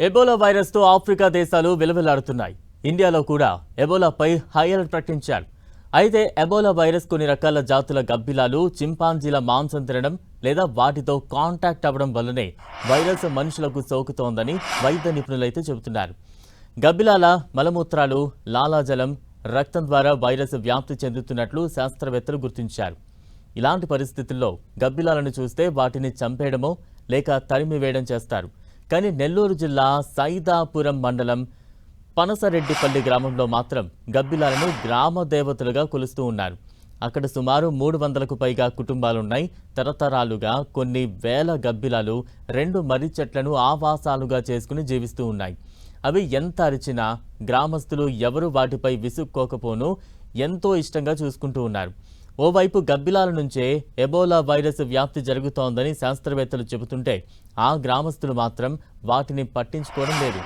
Ebola వైరస్తో Africa దేశాలు విలవిల్లాడుతున్నాయి. ఇండియాలో కూడా ఎబోలాపై హై అలర్ట్ ప్రకటించారు. అయితే ఎబోలా వైరస్ కొన్ని రకాల జాతుల గబ్బిలాలు, చింపాంజీల మాంసం తినడం లేదా వాటితో కాంటాక్ట్ అవ్వడం వల్లనే వైరస్ మనుషులకు సోకుతోందని వైద్య నిపుణులైతే చెబుతున్నారు. గబ్బిలాల మలమూత్రాలు, లాలాజలం, రక్తం ద్వారా వైరస్ వ్యాప్తి చెందుతున్నట్లు శాస్త్రవేత్తలు గుర్తించారు. ఇలాంటి పరిస్థితుల్లో గబ్బిలాలను చూస్తే వాటిని చంపేయడమో లేక తరిమివేయడం చేస్తారు. కానీ నెల్లూరు జిల్లా సైదాపురం మండలం పనసరెడ్డిపల్లి గ్రామంలో మాత్రం గబ్బిలాలను గ్రామ దేవతలుగా కొలుస్తూ ఉన్నారు. అక్కడ సుమారు 300కు పైగా కుటుంబాలున్నాయి. తరతరాలుగా కొన్ని వేల గబ్బిలాలు 2 మర్రి చెట్లను ఆవాసాలుగా చేసుకుని జీవిస్తూ ఉన్నాయి. అవి ఎంత అరిచినా గ్రామస్తులు ఎవరు వాటిపై విసుక్కోకపోను ఎంతో ఇష్టంగా చూసుకుంటూ ఉన్నారు. ఓవైపు గబ్బిలాల నుంచే ఎబోలా వైరస్ వ్యాప్తి జరుగుతోందని శాస్త్రవేత్తలు చెబుతుంటే ఆ గ్రామస్తులు మాత్రం వాటిని పట్టించుకోవడం లేదు.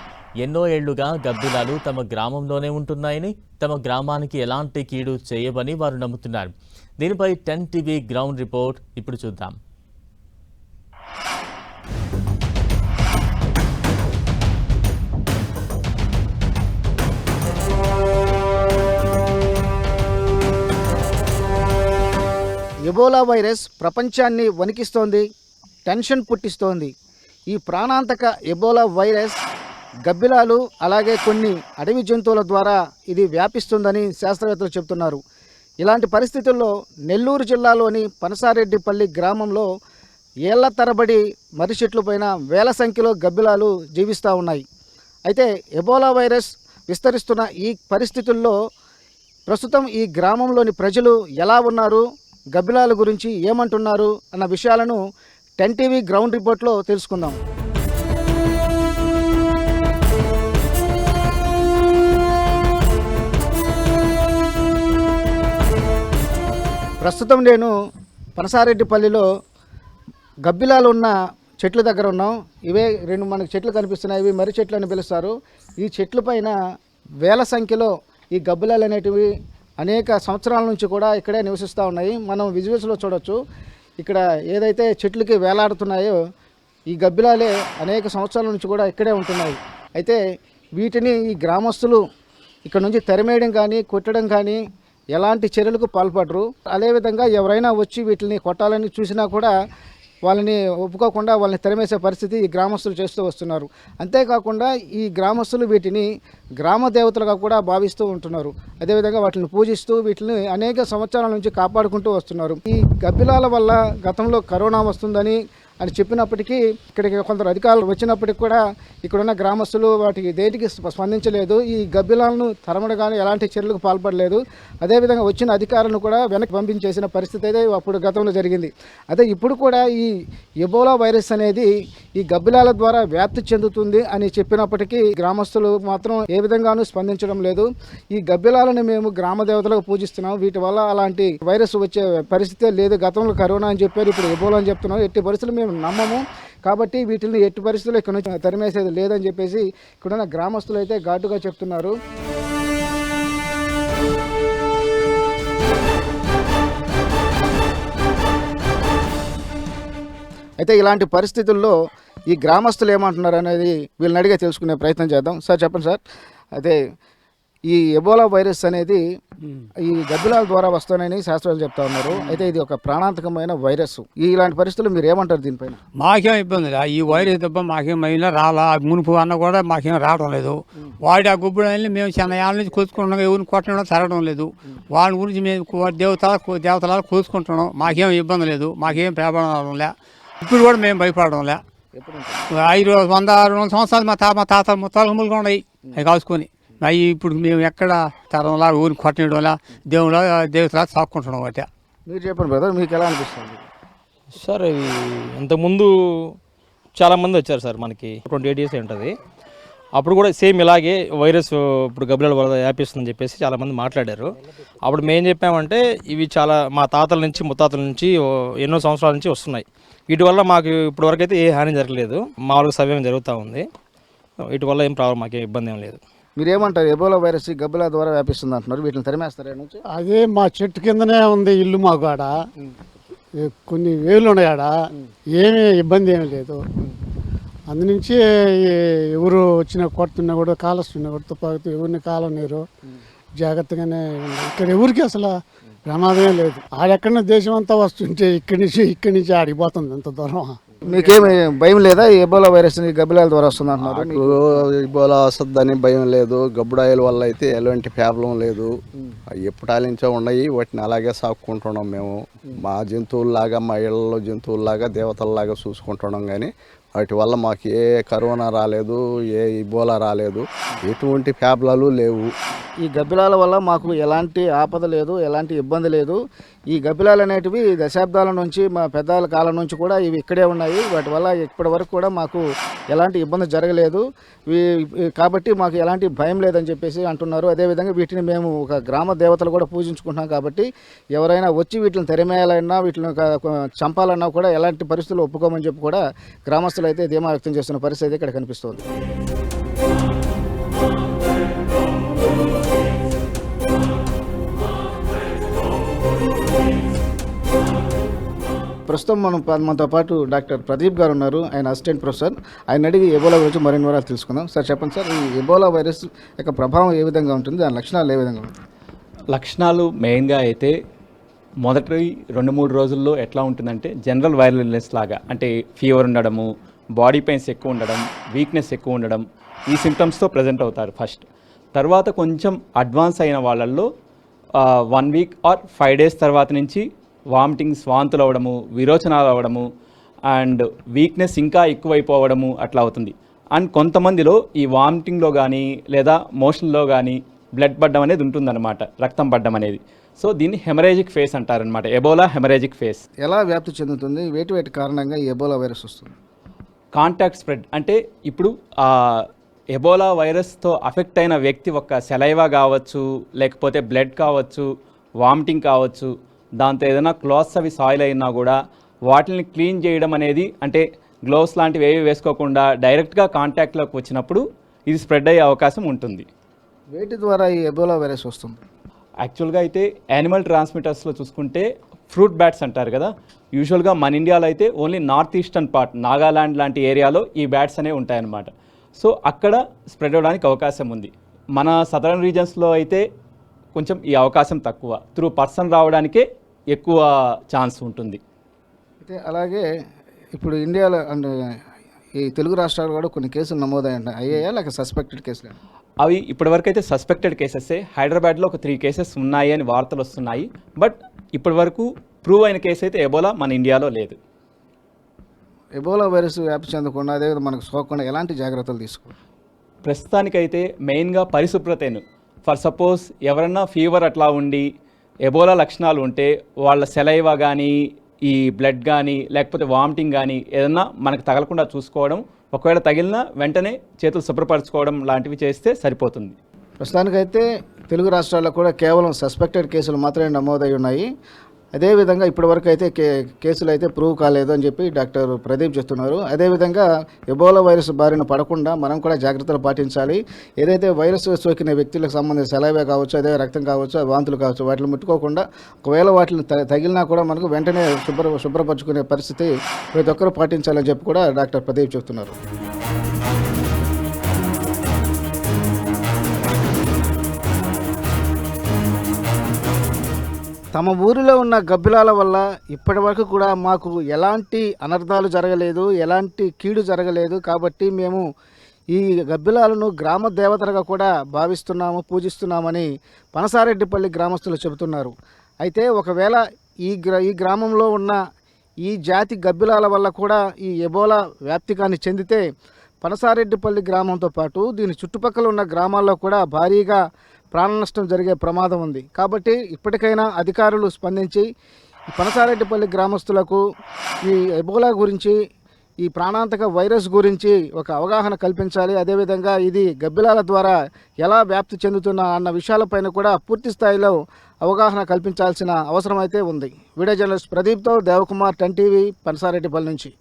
ఎన్నో ఏళ్లుగా గబ్బిలాలు తమ గ్రామంలోనే ఉంటున్నాయని, తమ గ్రామానికి ఎలాంటి కీడు చేయవని వారు నమ్ముతున్నారు. దీనిపై 10 టీవీ గ్రౌండ్ రిపోర్ట్ ఇప్పుడు చూద్దాం. ఎబోలా వైరస్ ప్రపంచాన్ని వణికిస్తోంది, టెన్షన్ పుట్టిస్తోంది. ఈ ప్రాణాంతక ఎబోలా వైరస్ గబ్బిలాలు అలాగే కొన్ని అడవి జంతువుల ద్వారా ఇది వ్యాపిస్తుందని శాస్త్రవేత్తలు చెబుతున్నారు. ఇలాంటి పరిస్థితుల్లో నెల్లూరు జిల్లాలోని పనసారెడ్డిపల్లి గ్రామంలో ఏళ్ల తరబడి మర్రి చెట్ల పైన వేల సంఖ్యలో గబ్బిలాలు జీవిస్తూ ఉన్నాయి. అయితే ఎబోలా వైరస్ విస్తరిస్తున్న ఈ పరిస్థితుల్లో ప్రస్తుతం ఈ గ్రామంలోని ప్రజలు ఎలా ఉన్నారు, గబ్బిలాల గురించి ఏమంటున్నారు అన్న విషయాలను 10 టీవీ గ్రౌండ్ రిపోర్ట్లో తెలుసుకుందాం. ప్రస్తుతం నేను పనసారెడ్డిపల్లిలో గబ్బిలాలు ఉన్న చెట్ల దగ్గర ఉన్నాం. ఇవే 2 మనకు చెట్లు కనిపిస్తున్నాయి. ఇవి మర్రి చెట్లు అని పిలుస్తారు. ఈ చెట్ల పైన వేల సంఖ్యలో ఈ గబ్బిలాలు అనేటివి అనేక సంవత్సరాల నుంచి కూడా ఇక్కడే నివసిస్తూ ఉన్నాయి. మనం విజువల్స్లో చూడొచ్చు. ఇక్కడ ఏదైతే చెట్లకి వేలాడుతున్నాయో ఈ గబ్బిలాలే అనేక సంవత్సరాల నుంచి కూడా ఇక్కడే ఉంటున్నాయి. అయితే వీటిని ఈ గ్రామస్తులు ఇక్కడ నుంచి తరిమేయడం కానీ కొట్టడం కానీ ఎలాంటి చర్యలకు పాల్పడరు. అదేవిధంగా ఎవరైనా వచ్చి వీటిని కొట్టాలని చూసినా కూడా వాళ్ళని ఒప్పుకోకుండా వాళ్ళని తరిమేసే పరిస్థితి ఈ గ్రామస్తులు చేస్తూ వస్తున్నారు. అంతేకాకుండా ఈ గ్రామస్తులు వీటిని గ్రామ దేవతలుగా కూడా భావిస్తూ ఉంటున్నారు. అదేవిధంగా వాటిని పూజిస్తూ వీటిని అనేక సంవత్సరాల నుంచి కాపాడుకుంటూ వస్తున్నారు. ఈ గబ్బిలాల వల్ల గతంలో కరోనా వస్తుందని అని చెప్పినప్పటికీ ఇక్కడికి కొందరు అధికారులు వచ్చినప్పటికీ కూడా ఇక్కడున్న గ్రామస్తులు వాటికి దేనికి స్పందించలేదు. ఈ గబ్బిలాలను తరమడం కానీ ఎలాంటి చర్యలకు పాల్పడలేదు. అదేవిధంగా వచ్చిన అధికారులను కూడా వెనక్కి పంపించేసిన పరిస్థితి అయితే అప్పుడు గతంలో జరిగింది. అదే ఇప్పుడు కూడా ఈ ఎబోలా వైరస్ అనేది ఈ గబ్బిలాల ద్వారా వ్యాప్తి చెందుతుంది అని చెప్పినప్పటికీ గ్రామస్తులు మాత్రం ఏ విధంగానూ స్పందించడం లేదు. ఈ గబ్బిలాలను మేము గ్రామ దేవతలకు పూజిస్తున్నాం, వీటి వల్ల అలాంటి వైరస్ వచ్చే పరిస్థితే లేదు. గతంలో కరోనా అని చెప్పారు, ఇప్పుడు ఎబోలా అని చెప్తున్నాం. ఎట్టి పరిస్థితులు మేము నమ్మము, కాబట్టి వీటిని ఎట్టి పరిస్థితుల్లో ఇక్కడ నుంచి తరిమేసేది లేదని చెప్పేసి ఇక్కడున్న గ్రామస్తులు అయితే ఘాటుగా చెప్తున్నారు. అయితే ఇలాంటి పరిస్థితుల్లో ఈ గ్రామస్తులు ఏమంటున్నారు అనేది వీళ్ళని అడిగే తెలుసుకునే ప్రయత్నం చేద్దాం. సార్ చెప్పండి సార్, అయితే ఈ ఎబోలా వైరస్ అనేది ఈ గబ్బిలాల ద్వారా వస్తానని శాస్త్రవేత్తలు చెప్తా ఉన్నారు. అయితే ఇది ఒక ప్రాణాంతకమైన వైరస్. ఇలాంటి పరిస్థితులు మీరు ఏమంటారు దీనిపైన? మాకేం ఇబ్బంది లేదు. ఈ వైరస్ తప్ప మాకేం అయినా రాలా, మునుపు అన్న కూడా మాకేం రావడం లేదు. వాడి ఆ గుబ్బుడు మేము చిన్న ఏళ్ళ నుంచి కోసుకుంటున్నాం, ఎవరిని కొట్టడం తరగడం లేదు. వాళ్ళ గురించి మేము దేవతలాగా కోసుకుంటున్నాం. మాకేం ఇబ్బంది లేదు, మాకేం ప్రాబ్లం లే. ఇప్పుడు కూడా మేము భయపడడం లే. 100-200 సంవత్సరాలు మా తాత ముత్తాలు ములుగా ఉన్నాయి అవి కాసుకొని. అవి ఇప్పుడు మేము ఎక్కడ తరంలా ఊరిని కొట్టడంలా దేవతలా సాక్కుంటున్నాం. అంటే మీరు చెప్పండి బ్రదర్, మీకు ఎలా అనిపిస్తుంది? సార్ ఇది ఇంతకుముందు చాలామంది వచ్చారు సార్, మనకి 28 years ఉంటుంది. అప్పుడు కూడా సేమ్ ఇలాగే వైరస్ ఇప్పుడు గబ్బిలాల వల్ల వ్యాపిస్తుందని చెప్పేసి చాలామంది మాట్లాడారు. అప్పుడు మేము చెప్పామంటే ఇవి చాలా మా తాతల నుంచి ముత్తాతల నుంచి ఎన్నో సంవత్సరాల నుంచి వస్తున్నాయి. వీటి వల్ల మాకు ఇప్పటి వరకు అయితే ఏ హాని జరగలేదు, మామూలుగా సవ్యం జరుగుతూ ఉంది. వీటి వల్ల ఏం ప్రాబ్లం, మాకేం ఇబ్బంది ఏం లేదు. మీరేమంటారు? ఎబోలా వైరస్ గబ్బిలా ద్వారా వ్యాపిస్తుంది అంటున్నారు, వీటిని తరిమేస్తారా నుంచి? అదే మా చెట్టు కిందనే ఉంది ఇల్లు మాకు. ఆడ కొన్ని వేలు ఉన్నాయి, ఆడ ఏమీ ఇబ్బంది ఏమీ లేదు. అందునుంచి ఎవరు వచ్చినా కొడుతున్నా కూడా కాలుస్తున్నా కూడా తుపాకుతో ఎవరిని కాలనీరు జాగ్రత్తగానే ఉండాలి. ఇక్కడ ఎవరికి అసలు ప్రమాదమే లేదు. ఆడెక్కడన్నా దేశం అంతా వస్తుంటే ఇక్కడి నుంచి ఆడిపోతుంది అంత దూరం. మీకేమి భయం లేదా ఈ ఎబోలా వైరస్ గబ్బిలాల ద్వారా వస్తుంది అంటున్నారు? నాకు ఇబోలా వస్తుందని భయం లేదు. గబ్బుడాయిల వల్ల అయితే ఎలాంటి ప్రాబ్లం లేదు. ఎప్పటాలించో ఉన్నాయి, వాటిని అలాగే సాక్కుంటున్నాం మేము. మా జంతువుల్లాగా, మా ఇళ్లలో జంతువుల్లాగా, దేవతల్లాగా చూసుకుంటున్నాం. కానీ వాటి వల్ల మాకు ఏ కరోనా రాలేదు, ఏ ఇబోలా రాలేదు, ఎటువంటి ప్రాబ్లాలు లేవు. ఈ గబ్బిలాల వల్ల మాకు ఎలాంటి ఆపద లేదు, ఎలాంటి ఇబ్బంది లేదు. ఈ గబ్బిలాలు అనేటివి దశాబ్దాల నుంచి, మా పెద్దల కాలం నుంచి కూడా ఇవి ఇక్కడే ఉన్నాయి. వాటి వల్ల ఇప్పటి వరకు కూడా మాకు ఎలాంటి ఇబ్బంది జరగలేదు. కాబట్టి మాకు ఎలాంటి భయం లేదని చెప్పేసి అంటున్నారు. అదేవిధంగా వీటిని మేము ఒక గ్రామ దేవతలు కూడా పూజించుకుంటున్నాం. కాబట్టి ఎవరైనా వచ్చి వీటిని తెరమేయాలన్నా, వీటిని చంపాలన్నా కూడా ఎలాంటి పరిస్థితులు ఒప్పుకోమని చెప్పి కూడా గ్రామస్తులు అయితే ధీమా వ్యక్తం చేస్తున్న పరిస్థితి ఇక్కడ కనిపిస్తుంది. ప్రస్తుతం మనతో పాటు డాక్టర్ ప్రదీప్ గారు ఉన్నారు. ఆయన అసిస్టెంట్ ప్రొఫెసర్. ఆయన అడిగి ఎబోలా గురించి మరిన్ని వివరాలు తెలుసుకుందాం. సార్ చెప్పండి సార్, ఈ ఎబోలా వైరస్ యొక్క ప్రభావం ఏ విధంగా ఉంటుంది, దాని లక్షణాలు ఏ విధంగా ఉంటాయి? లక్షణాలు మెయిన్గా అయితే మొదటి 2-3 రోజుల్లో ఎట్లా ఉంటుందంటే జనరల్ వైరల్ ఇల్నెస్ లాగా, అంటే ఫీవర్ ఉండడము, బాడీ పెయిన్స్ ఎక్కువ ఉండడం, వీక్నెస్ ఎక్కువ ఉండడం, ఈ సిమ్టమ్స్తో ప్రజెంట్ అవుతారు ఫస్ట్. తర్వాత కొంచెం అడ్వాన్స్ అయిన వాళ్ళల్లో 1 వీక్ ఆర్ 5 డేస్ తర్వాత నుంచి వామిటింగ్స్, వాంతులు అవ్వడము, విరోచనాలు అవ్వడము అండ్ వీక్నెస్ ఇంకా ఎక్కువైపోవడము అట్లా అవుతుంది. అండ్ కొంతమందిలో ఈ వామిటింగ్లో కానీ లేదా మోషన్లో కానీ బ్లడ్ పడ్డం అనేది ఉంటుందన్నమాట, రక్తం పడ్డం అనేది. సో దీన్ని హెమరేజిక్ ఫేస్ అంటారనమాట, ఎబోలా హెమరేజిక్ ఫేస్. ఎలా వ్యాప్తి చెందుతుంది, వేటి కారణంగా ఈ ఎబోలా వైరస్ వస్తుంది? కాంటాక్ట్ స్ప్రెడ్ అంటే ఇప్పుడు ఎబోలా వైరస్తో అఫెక్ట్ అయిన వ్యక్తి ఒక సెలైవా కావచ్చు, లేకపోతే బ్లడ్ కావచ్చు, వామిటింగ్ కావచ్చు, దాంతో ఏదైనా క్లాత్స్ అవి సాయిల్ అయినా కూడా వాటిని క్లీన్ చేయడం అనేది, అంటే గ్లోవ్స్ లాంటివి ఏవి వేసుకోకుండా డైరెక్ట్గా కాంటాక్ట్లోకి వచ్చినప్పుడు ఇది స్ప్రెడ్ అయ్యే అవకాశం ఉంటుంది. వేటి ద్వారా ఈ ఎబోలా వైరస్ వస్తుంది? యాక్చువల్గా అయితే యానిమల్ ట్రాన్స్మిటర్స్లో చూసుకుంటే ఫ్రూట్ బ్యాట్స్ అంటారు కదా, యూజువల్గా మన ఇండియాలో అయితే only north eastern part, Nagaland లాంటి ఏరియాలో ఈ బ్యాట్స్ అనేవి ఉంటాయన్నమాట. సో అక్కడ స్ప్రెడ్ అవ్వడానికి అవకాశం ఉంది. మన సదరన్ రీజన్స్లో అయితే కొంచెం ఈ అవకాశం తక్కువ, త్రూ పర్సన్ రావడానికే ఎక్కువ ఛాన్స్ ఉంటుంది. అయితే అలాగే ఇప్పుడు ఇండియాలో అండ్ ఈ తెలుగు రాష్ట్రాలు కూడా కొన్ని కేసులు అయ్యాయా, లేక సస్పెక్టెడ్ కేసులు? అవి ఇప్పటివరకు అయితే సస్పెక్టెడ్ కేసెసే. హైదరాబాద్లో ఒక 3 కేసెస్ ఉన్నాయి అని వార్తలు వస్తున్నాయి. బట్ ఇప్పటివరకు ప్రూవ్ అయిన కేసు అయితే ఎబోలా మన ఇండియాలో లేదు. ఎబోలా వైరస్ వ్యాప్తి చెందకుండా, అదేవిధంగా మనకు సోకకుండా ఎలాంటి జాగ్రత్తలు తీసుకోవాలి? ప్రస్తుతానికైతే మెయిన్గా పరిశుభ్రతను. ఫర్ సపోజ్ ఎవరన్నా ఫీవర్ అట్లా ఉండి ఎబోలా లక్షణాలు ఉంటే వాళ్ళ సెలైవా కానీ, ఈ బ్లడ్ కానీ, లేకపోతే వామిటింగ్ కానీ ఏదన్నా మనకు తగలకుండా చూసుకోవడం, ఒకవేళ తగిలినా వెంటనే చేతులు శుభ్రపరచుకోవడం లాంటివి చేస్తే సరిపోతుంది. ప్రస్తుతానికైతే తెలుగు రాష్ట్రాల్లో కూడా కేవలం సస్పెక్టెడ్ కేసులు మాత్రమే నమోదై ఉన్నాయి. అదేవిధంగా ఇప్పటివరకు అయితే కేసులు అయితే ప్రూవ్ కాలేదు అని చెప్పి డాక్టర్ ప్రదీప్ చెప్తున్నారు. అదేవిధంగా ఎబోలా వైరస్ బారిన పడకుండా మనం కూడా జాగ్రత్తలు పాటించాలి. ఏదైతే వైరస్ సోకిన వ్యక్తులకు సంబంధించిన సెలవే కావచ్చు, అదే రక్తం కావచ్చు, వాంతులు కావచ్చు, వాటిని ముట్టుకోకుండా, ఒకవేళ వాటిని తగిలినా కూడా మనకు వెంటనే శుభ్రపరచుకునే పరిస్థితి ప్రతి ఒక్కరూ పాటించాలని చెప్పి కూడా డాక్టర్ ప్రదీప్ చెప్తున్నారు. తమ ఊరిలో ఉన్న గబ్బిలాల వల్ల ఇప్పటి వరకు కూడా మాకు ఎలాంటి అనర్థాలు జరగలేదు, ఎలాంటి కీడు జరగలేదు. కాబట్టి మేము ఈ గబ్బిలాలను గ్రామ దేవతలుగా కూడా భావిస్తున్నాము, పూజిస్తున్నామని పనసారెడ్డిపల్లి గ్రామస్తులు చెబుతున్నారు. అయితే ఒకవేళ ఈ గ్రామంలో ఉన్న ఈ జాతి గబ్బిలాల వల్ల కూడా ఈ ఎబోలా వ్యాప్తికాన్ని చెందితే పనసారెడ్డిపల్లి గ్రామంతో పాటు దీని చుట్టుపక్కల ఉన్న గ్రామాల్లో కూడా భారీగా ప్రాణ నష్టం జరిగే ప్రమాదం ఉంది. కాబట్టి ఇప్పటికైనా అధికారులు స్పందించి ఈ పనసారెడ్డిపల్లి గ్రామస్తులకు ఈ ఎబోలా గురించి, ఈ ప్రాణాంతక వైరస్ గురించి ఒక అవగాహన కల్పించాలి. అదేవిధంగా ఇది గబ్బిలాల ద్వారా ఎలా వ్యాప్తి చెందుతున్నా అన్న విషయాలపైన కూడా పూర్తి స్థాయిలో అవగాహన కల్పించాల్సిన అవసరం అయితే ఉంది. వీడియో జర్నలిస్ట్ ప్రదీప్తో దేవకుమార్, 10 టీవీ, పనసారెడ్డిపల్లి నుంచి.